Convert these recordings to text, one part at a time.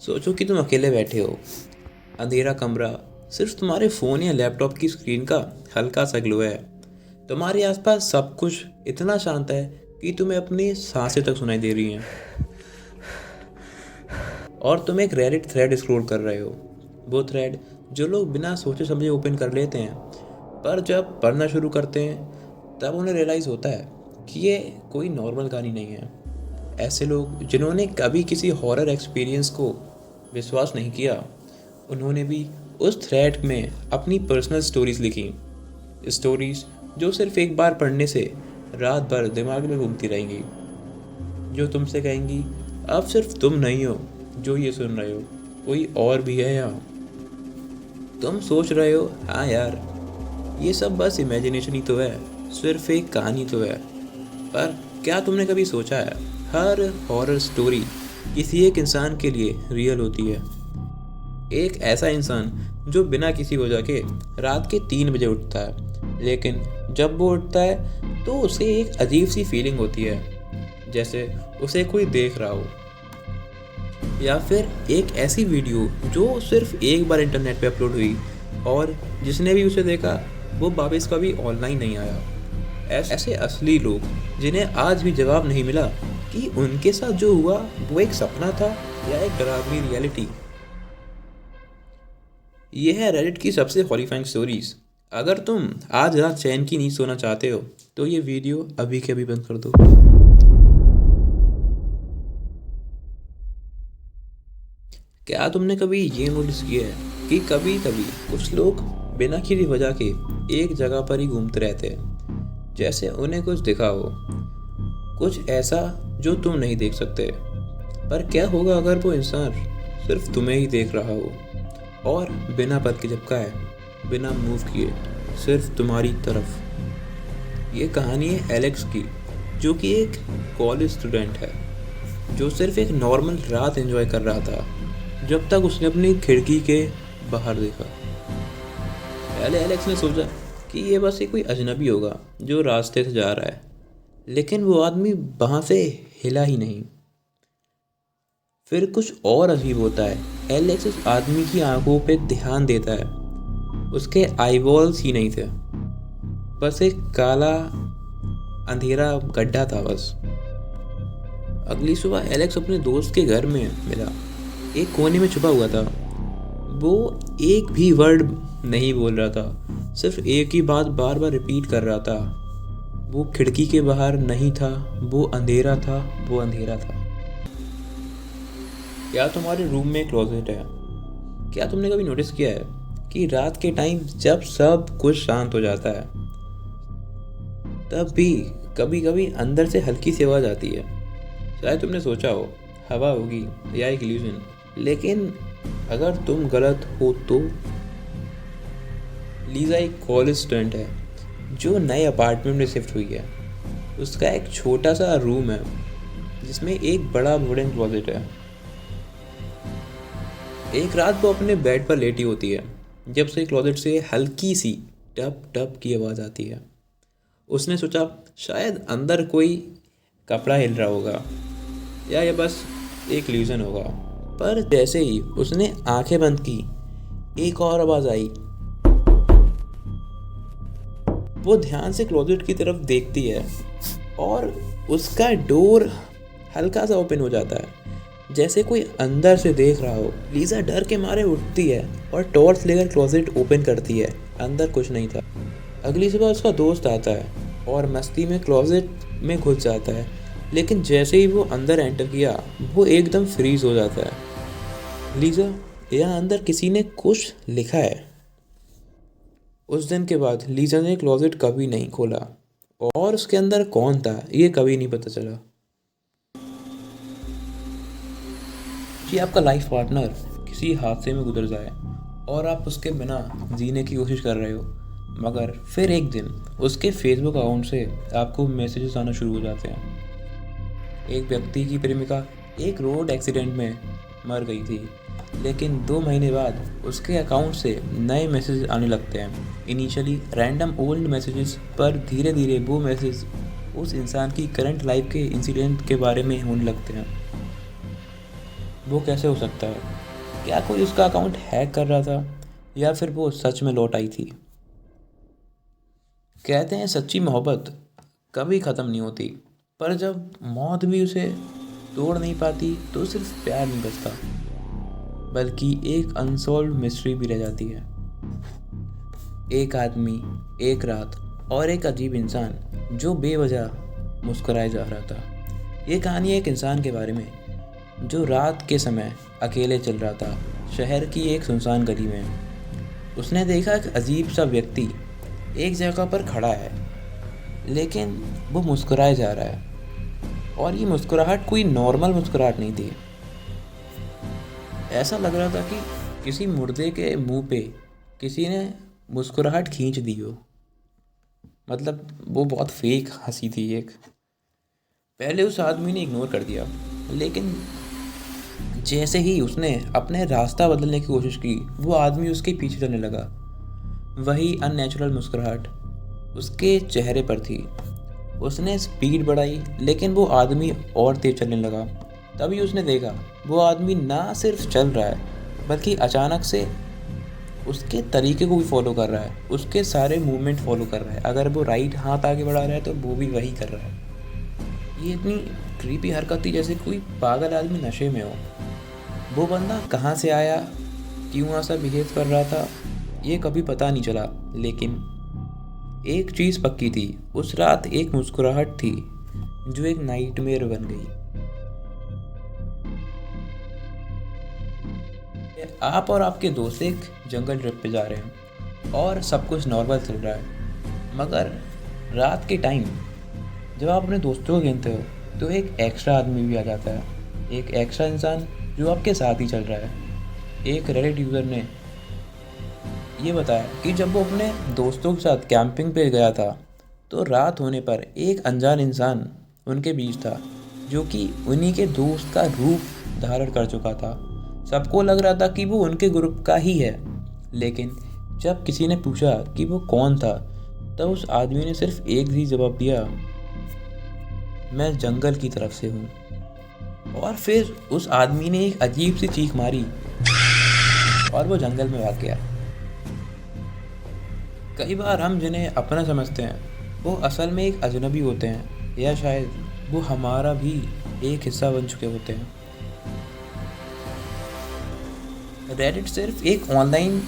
सोचो कि तुम अकेले बैठे हो, अंधेरा कमरा, सिर्फ तुम्हारे फ़ोन या लैपटॉप की स्क्रीन का हल्का सा ग्लो है। तुम्हारे आसपास सब कुछ इतना शांत है कि तुम्हें अपनी सांसें तक सुनाई दे रही हैं। और तुम एक रेडिट थ्रेड स्क्रॉल कर रहे हो, वो थ्रेड जो लोग बिना सोचे समझे ओपन कर लेते हैं, पर जब पढ़ना शुरू करते हैं तब उन्हें रियलाइज़ होता है कि ये कोई नॉर्मल कहानी नहीं है। ऐसे लोग जिन्होंने कभी किसी हॉरर एक्सपीरियंस को विश्वास नहीं किया, उन्होंने भी उस थ्रेड में अपनी पर्सनल स्टोरीज लिखी। स्टोरीज जो सिर्फ एक बार पढ़ने से रात भर दिमाग में घूमती रहेंगी, जो तुमसे कहेंगी अब सिर्फ तुम नहीं हो जो ये सुन रहे हो, कोई और भी है यहाँ। तुम सोच रहे हो हाँ यार, ये सब बस इमेजिनेशन ही तो है, सिर्फ एक कहानी तो है। पर क्या तुमने कभी सोचा है, हर हॉरर स्टोरी किसी एक इंसान के लिए रियल होती है। एक ऐसा इंसान जो बिना किसी वजह के रात के 3 बजे उठता है, लेकिन जब वो उठता है तो उसे एक अजीब सी फीलिंग होती है, जैसे उसे कोई देख रहा हो। या फिर एक ऐसी वीडियो जो सिर्फ एक बार इंटरनेट पे अपलोड हुई और जिसने भी उसे देखा वो वापस कभी ऑनलाइन नहीं आया। ऐसे असली लोग जिन्हें आज भी जवाब नहीं मिला कि उनके साथ जो हुआ वो एक सपना था या एक डरावनी रियलिटी। ये है रेडिट की सबसे हॉरिफाइंग स्टोरीज। अगर तुम आज रात चैन की नींद सोना चाहते हो तो ये वीडियो अभी के अभी बंद कर दो। क्या तुमने कभी ये नोटिस किया है कि कभी कभी कुछ लोग बिना किसी वजह के एक जगह पर ही घूमते रहते हैं, जैसे उन्हें कुछ दिखा हो, कुछ ऐसा जो तुम नहीं देख सकते। पर क्या होगा अगर वो इंसान सिर्फ तुम्हें ही देख रहा हो और बिना पल के झपकाए, बिना मूव किए, सिर्फ तुम्हारी तरफ। ये कहानी है एलेक्स की, जो कि एक कॉलेज स्टूडेंट है, जो सिर्फ एक नॉर्मल रात एंजॉय कर रहा था जब तक उसने अपनी खिड़की के बाहर देखा। पहले एलेक्स ने सोचा कि ये बस ये कोई अजनबी होगा जो रास्ते से जा रहा है, लेकिन वो आदमी वहाँ से हिला ही नहीं। फिर कुछ और अजीब होता है। एलेक्स उस आदमी की आंखों पे ध्यान देता है, उसके आईबॉल्स ही नहीं थे, बस एक काला अंधेरा गड्ढा था बस। अगली सुबह एलेक्स अपने दोस्त के घर में मिला, एक कोने में छुपा हुआ था। वो एक भी वर्ड नहीं बोल रहा था, सिर्फ एक ही बात बार बार रिपीट कर रहा था। वो खिड़की के बाहर नहीं था, वो अंधेरा था, वो अंधेरा था। क्या तुम्हारे रूम में क्लोजेट है? क्या तुमने कभी नोटिस किया है कि रात के टाइम जब सब कुछ शांत हो जाता है तब भी कभी कभी अंदर से हल्की सी आवाज़ आती है? शायद तुमने सोचा हो हवा होगी या एक इल्यूजन, लेकिन अगर तुम गलत हो तो। लीजा एक कॉलेज स्टूडेंट है जो नए अपार्टमेंट में शिफ्ट हुई है। उसका एक छोटा सा रूम है जिसमें एक बड़ा वुडन क्लोजेट है। एक रात वो अपने बेड पर लेटी होती है जब से क्लोजेट से हल्की सी टप टप की आवाज़ आती है। उसने सोचा शायद अंदर कोई कपड़ा हिल रहा होगा या ये बस एक इल्यूजन होगा। पर जैसे ही उसने आंखें बंद की, एक और आवाज़ आई। वो ध्यान से क्लोजेट की तरफ देखती है और उसका डोर हल्का सा ओपन हो जाता है, जैसे कोई अंदर से देख रहा हो। लीजा डर के मारे उठती है और टॉर्च लेकर क्लोजेट ओपन करती है। अंदर कुछ नहीं था। अगली सुबह उसका दोस्त आता है और मस्ती में क्लोजेट में घुस जाता है, लेकिन जैसे ही वो अंदर एंटर किया वो एकदम फ्रीज हो जाता है। लीजा, यहाँ अंदर किसी ने कुछ लिखा है। उस दिन के बाद लीजा ने क्लोजेट कभी नहीं खोला और उसके अंदर कौन था ये कभी नहीं पता चला। कि आपका लाइफ पार्टनर किसी हादसे में गुजर जाए और आप उसके बिना जीने की कोशिश कर रहे हो, मगर फिर एक दिन उसके फेसबुक अकाउंट से आपको मैसेजेस आना शुरू हो जाते हैं। एक व्यक्ति की प्रेमिका एक रोड एक्सीडेंट में मर गई थी, लेकिन 2 महीने बाद उसके अकाउंट से नए मैसेज आने लगते हैं। इनिशियली रैंडम ओल्ड मैसेजेस, पर धीरे धीरे वो मैसेज उस इंसान की करंट लाइफ के इंसिडेंट के बारे में होने लगते हैं। वो कैसे हो सकता है? क्या कोई उसका अकाउंट हैक कर रहा था या फिर वो सच में लौट आई थी? कहते हैं सच्ची मोहब्बत कभी ख़त्म नहीं होती, पर जब मौत भी उसे तोड़ नहीं पाती तो सिर्फ प्यार नहीं बचता, बल्कि एक अनसॉल्व मिस्ट्री भी रह जाती है। एक आदमी, एक रात और एक अजीब इंसान जो बेवजह मुस्कुराए जा रहा था। ये कहानी एक इंसान के बारे में जो रात के समय अकेले चल रहा था शहर की एक सुनसान गली में। उसने देखा एक अजीब सा व्यक्ति एक जगह पर खड़ा है, लेकिन वो मुस्कुराए जा रहा है और ये मुस्कुराहट कोई नॉर्मल मुस्कुराहट नहीं थी। ऐसा लग रहा था कि किसी मुर्दे के मुंह पे किसी ने मुस्कुराहट खींच दी हो। मतलब वो बहुत फेक हंसी थी एक। पहले उस आदमी ने इग्नोर कर दिया, लेकिन जैसे ही उसने अपने रास्ता बदलने की कोशिश की वो आदमी उसके पीछे चलने लगा। वही अननेचुरल मुस्कुराहट उसके चेहरे पर थी। उसने स्पीड बढ़ाई, लेकिन वो आदमी और तेज चलने लगा। तभी उसने देखा वो आदमी ना सिर्फ चल रहा है बल्कि अचानक से उसके तरीके को भी फॉलो कर रहा है, उसके सारे मूवमेंट फॉलो कर रहा है। अगर वो राइट हाथ आगे बढ़ा रहा है तो वो भी वही कर रहा है। ये इतनी क्रीपी हरकत थी जैसे कोई पागल आदमी नशे में हो। वो बंदा कहाँ से आया, क्यों ऐसा बिहेव कर रहा था, ये कभी पता नहीं चला। लेकिन एक चीज़ पक्की थी, उस रात एक मुस्कुराहट थी जो एक नाइटमेयर बन गई। आप और आपके दोस्त एक जंगल ट्रिप पे जा रहे हैं और सब कुछ नॉर्मल चल रहा है, मगर रात के टाइम जब आप अपने दोस्तों को गिनते हो तो एक एक्स्ट्रा आदमी भी आ जाता है, एक एक्स्ट्रा इंसान जो आपके साथ ही चल रहा है। एक रेडिट यूज़र ने ये बताया कि जब वो अपने दोस्तों के साथ कैंपिंग पे गया था तो रात होने पर एक अनजान इंसान उनके बीच था जो कि उन्हीं के दोस्त का रूप धारण कर चुका था। सबको लग रहा था कि वो उनके ग्रुप का ही है, लेकिन जब किसी ने पूछा कि वो कौन था तब उस आदमी ने सिर्फ एक ही जवाब दिया, मैं जंगल की तरफ से हूँ। और फिर उस आदमी ने एक अजीब सी चीख मारी और वो जंगल में भाग गया। कई बार हम जिन्हें अपना समझते हैं वो असल में एक अजनबी होते हैं, या शायद वो हमारा भी एक हिस्सा बन चुके होते हैं। रेडिट सिर्फ एक ऑनलाइन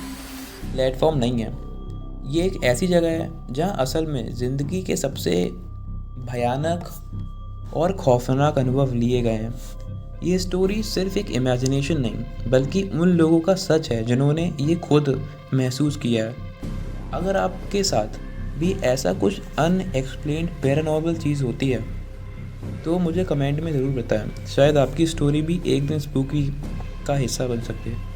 प्लेटफॉर्म नहीं है, ये एक ऐसी जगह है जहां असल में ज़िंदगी के सबसे भयानक और खौफनाक अनुभव लिए गए हैं। ये स्टोरी सिर्फ एक इमेजिनेशन नहीं बल्कि उन लोगों का सच है जिन्होंने ये खुद महसूस किया है। अगर आपके साथ भी ऐसा कुछ अनएक्सप्लेन्ड पैरानॉर्मल चीज़ होती है तो मुझे कमेंट में ज़रूर बताएं, शायद आपकी स्टोरी भी एक दिन स्पूकी का हिस्सा बन सकती है।